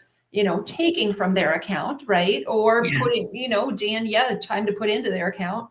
taking from their account, right? Or putting, Dan, time to put into their account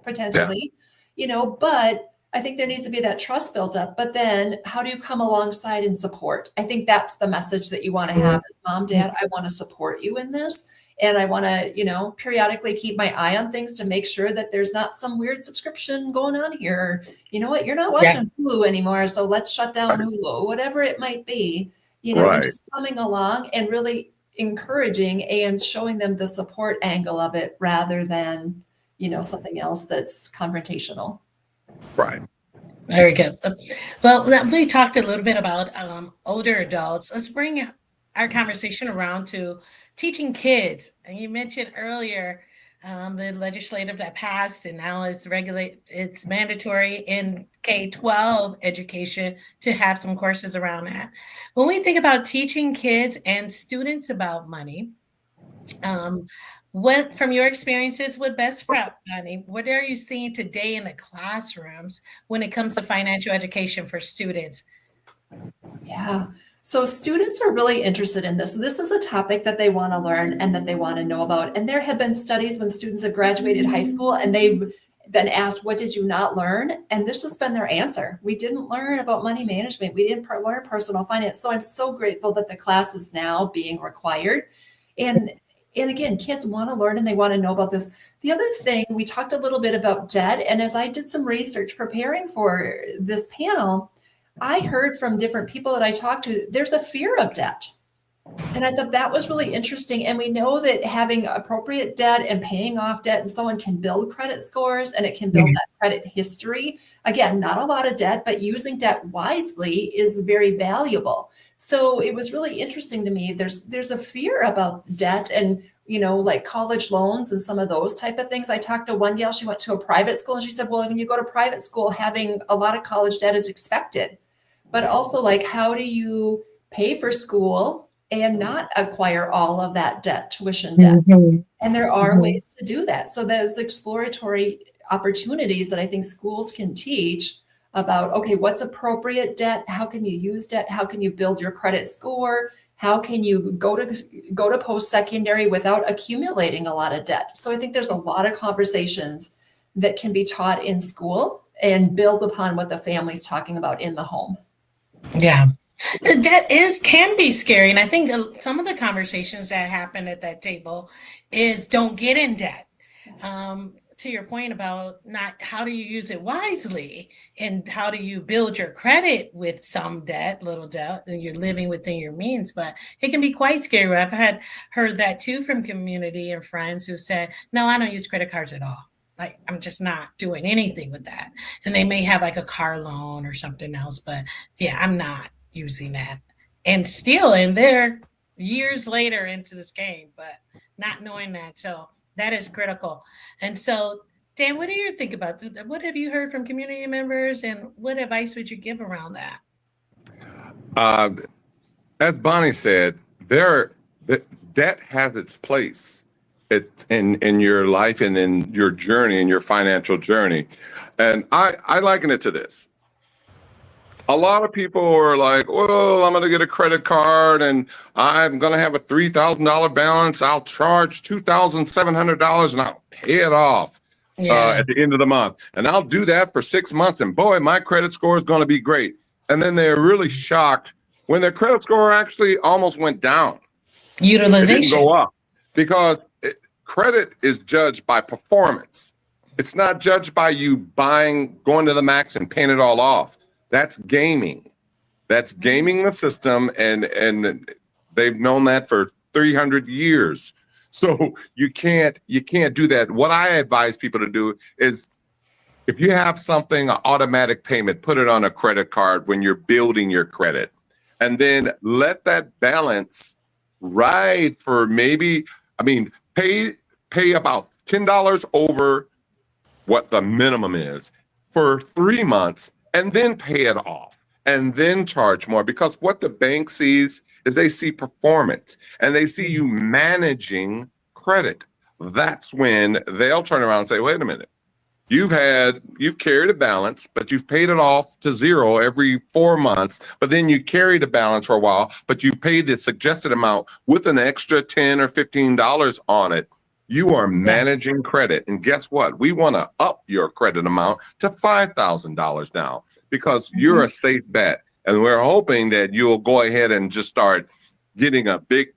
potentially. But I think there needs to be that trust built up. But then how do you come alongside and support? I think that's the message that you want to have as mom, dad. I want to support you in this. And I want to, periodically keep my eye on things to make sure that there's not some weird subscription going on here. You know what? You're not watching Hulu anymore. So let's shut down Hulu, whatever it might be, just coming along and really encouraging and showing them the support angle of it rather than, something else that's confrontational. Right. Very good. Well, we talked a little bit about older adults. Let's bring our conversation around to teaching kids. And you mentioned earlier the legislative that passed, and now it's mandatory in K-12 education to have some courses around that. When we think about teaching kids and students about money, what, from your experiences with Best Prep, Bonnie, what are you seeing today in the classrooms when it comes to financial education for students? Yeah. So students are really interested in this. This is a topic that they want to learn and that they want to know about. And there have been studies when students have graduated high school and they've been asked, what did you not learn? And this has been their answer. We didn't learn about money management. We didn't learn personal finance. So I'm so grateful that the class is now being required. And again, kids want to learn and they want to know about this. The other thing, we talked a little bit about debt. And as I did some research preparing for this panel, I heard from different people that I talked to, there's a fear of debt. And I thought that was really interesting. And we know that having appropriate debt and paying off debt and so on can build credit scores and it can build that credit history. Again, not a lot of debt, but using debt wisely is very valuable. So it was really interesting to me. There's a fear about debt and, like college loans and some of those type of things. I talked to one gal, she went to a private school and she said, well, when you go to private school, having a lot of college debt is expected. But also, like, how do you pay for school and not acquire all of that debt, tuition debt? And there are ways to do that. So there's exploratory opportunities that I think schools can teach about, okay, what's appropriate debt? How can you use debt? How can you build your credit score? How can you go to post-secondary without accumulating a lot of debt? So I think there's a lot of conversations that can be taught in school and build upon what the family's talking about in the home. Yeah. Debt can be scary. And I think some of the conversations that happen at that table is don't get in debt. To your point about not how do you use it wisely and how do you build your credit with some debt, little debt, and you're living within your means, but it can be quite scary. I've heard that too from community and friends who said, no, I don't use credit cards at all. Like, I'm just not doing anything with that. And they may have like a car loan or something else, but yeah, I'm not using that. And still in there years later into this game, but not knowing that. So that is critical. And so, Dan, what do you think about that? What have you heard from community members and what advice would you give around that? As Bonnie said, debt has its place. It's in your life and in your journey, in your financial journey. And I liken it to this. A lot of people are like, well, I'm going to get a credit card and I'm going to have a $3,000 balance. I'll charge $2,700 and I'll pay it off at the end of the month. And I'll do that for 6 months. And boy, my credit score is going to be great. And then they're really shocked when their credit score actually almost went down. Utilization. It didn't go up because credit is judged by performance. It's not judged by you going to the max and paying it all off. That's gaming. That's gaming the system, and they've known that for 300 years. So you can't do that. What I advise people to do is, if you have something, an automatic payment, put it on a credit card when you're building your credit, and then let that balance ride for pay about $10 over what the minimum is. for 3 months and then pay it off and then charge more, because what the bank sees is they see performance and they see you managing credit. That's when they'll turn around and say, wait a minute, you've carried a balance, but you've paid it off to zero every 4 months, but then you carried a balance for a while, but you paid the suggested amount with an extra $10 or $15 on it. You are managing credit. And guess what? We want to up your credit amount to $5,000 now, because you're a safe bet. And we're hoping that you'll go ahead and just start getting a big,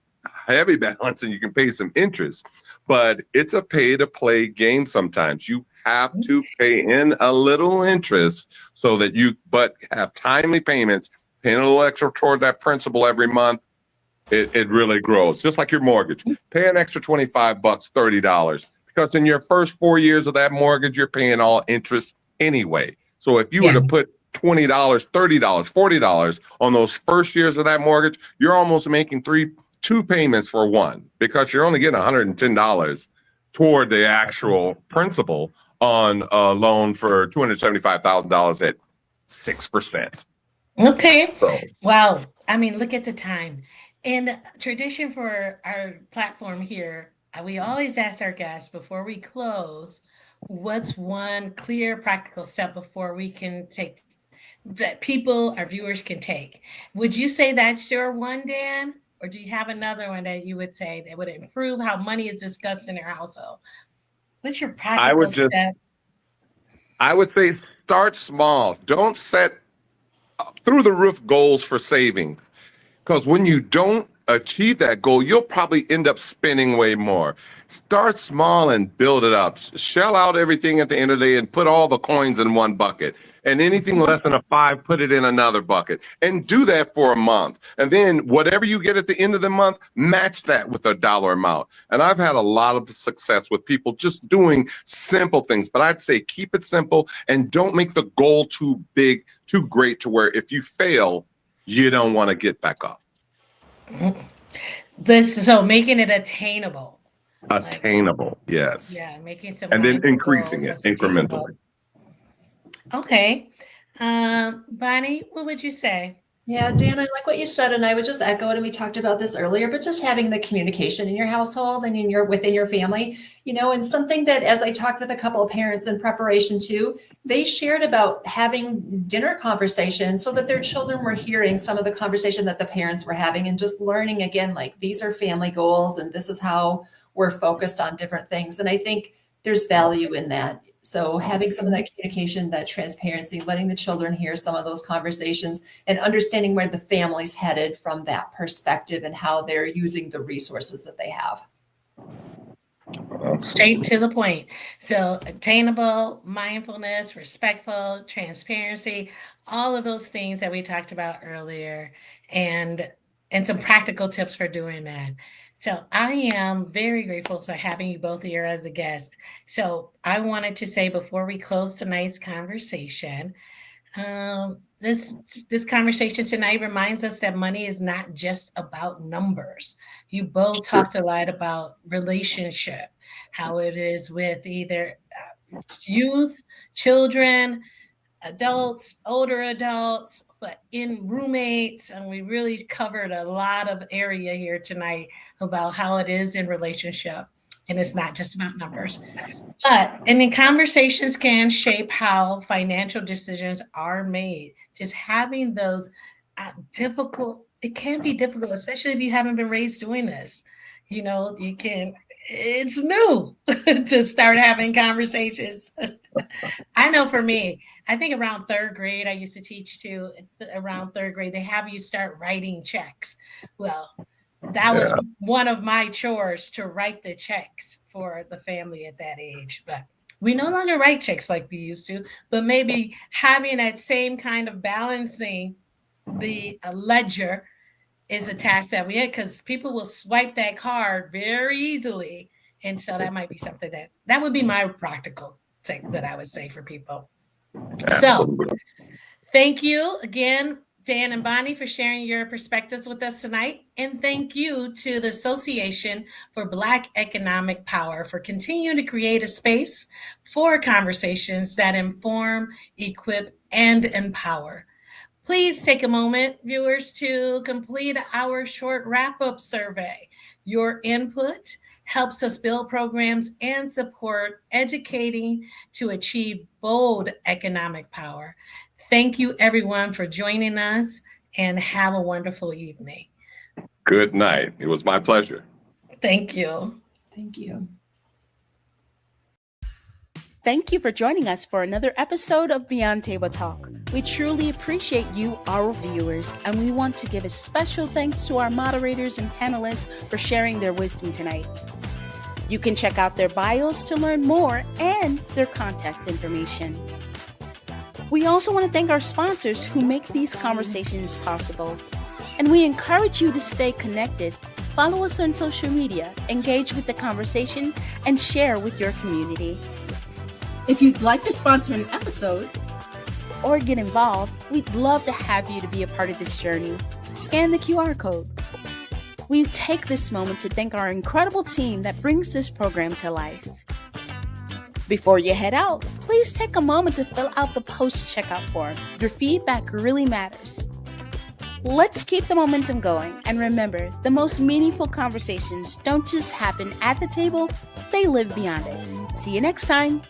heavy balance and you can pay some interest. But it's a pay to play game sometimes. You have to pay in a little interest so that but have timely payments, paying a little extra toward that principal every month. It really grows, just like your mortgage. Pay an extra $25, $30, because in your first 4 years of that mortgage, you're paying all interest anyway. So if you were to put $20, $30, $40 on those first years of that mortgage, you're almost making two payments for one, because you're only getting $110 toward the actual principal on a loan for $275,000 at 6%. Okay. So, Wow. I mean, look at the time. And tradition for our platform here, we always ask our guests before we close, what's one clear, practical step before we can take that our viewers can take? Would you say that's your one, Dan? Or do you have another one that you would say that would improve how money is discussed in your household? What's your practical step? I would say start small. Don't set through the roof goals for saving, because when you don't achieve that goal, you'll probably end up spending way more. Start small and build it up. Shell out everything at the end of the day and put all the coins in one bucket. And anything less than a 5, put it in another bucket. And do that for a month. And then whatever you get at the end of the month, match that with a dollar amount. And I've had a lot of success with people just doing simple things. But I'd say keep it simple and don't make the goal too big, too great, to where if you fail, you don't want to get back up. So making it attainable. Attainable, yes. Yeah, making some. And then mindful increasing goals it that's attainable. incrementally. Okay. Bonnie, what would you say? Yeah, Dan, I like what you said, and I would just echo it. And we talked about this earlier, but just having the communication in your household and within your family, and something that, as I talked with a couple of parents in preparation too, they shared about having dinner conversations so that their children were hearing some of the conversation that the parents were having, and just learning again, like, these are family goals and this is how we're focused on different things. And I think there's value in that. So having some of that communication, that transparency, letting the children hear some of those conversations, and understanding where the family's headed from that perspective and how they're using the resources that they have. Straight to the point. So attainable, mindfulness, respectful, transparency, all of those things that we talked about earlier, and some practical tips for doing that. So I am very grateful for having you both here as a guest. So I wanted to say before we close tonight's conversation, this conversation tonight reminds us that money is not just about numbers. You both talked a lot about relationship, how it is with either youth, children, adults, older adults, but in roommates. And we really covered a lot of area here tonight about how it is in relationship. And it's not just about numbers. And then conversations can shape how financial decisions are made. Just having those it can be difficult, especially if you haven't been raised doing this. It's new to start having conversations. I know for me, I think around third grade, I used to teach too, around third grade, they have you start writing checks. Well, that was one of my chores, to write the checks for the family at that age. But we no longer write checks like we used to, but maybe having that same kind of balancing the ledger is a task that we had, because people will swipe that card very easily. And so that might be something that would be my practical thing that I would say for people. Absolutely. So thank you again Dan and Bonnie, for sharing your perspectives with us tonight. And thank you to the Association for Black Economic Power for continuing to create a space for conversations that inform, equip, and empower. Please take a moment, viewers, to complete our short wrap-up survey. Your input helps us build programs and support educating to achieve bold economic power. Thank you, everyone, for joining us, and have a wonderful evening. Good night. It was my pleasure. Thank you. Thank you. Thank you for joining us for another episode of Beyond Table Talk. We truly appreciate you, our viewers, and we want to give a special thanks to our moderators and panelists for sharing their wisdom tonight. You can check out their bios to learn more and their contact information. We also want to thank our sponsors who make these conversations possible. And we encourage you to stay connected. Follow us on social media, engage with the conversation, and share with your community. If you'd like to sponsor an episode or get involved, we'd love to have you to be a part of this journey. Scan the QR code. We take this moment to thank our incredible team that brings this program to life. Before you head out, please take a moment to fill out the post-checkout form. Your feedback really matters. Let's keep the momentum going, and remember, the most meaningful conversations don't just happen at the table, they live beyond it. See you next time.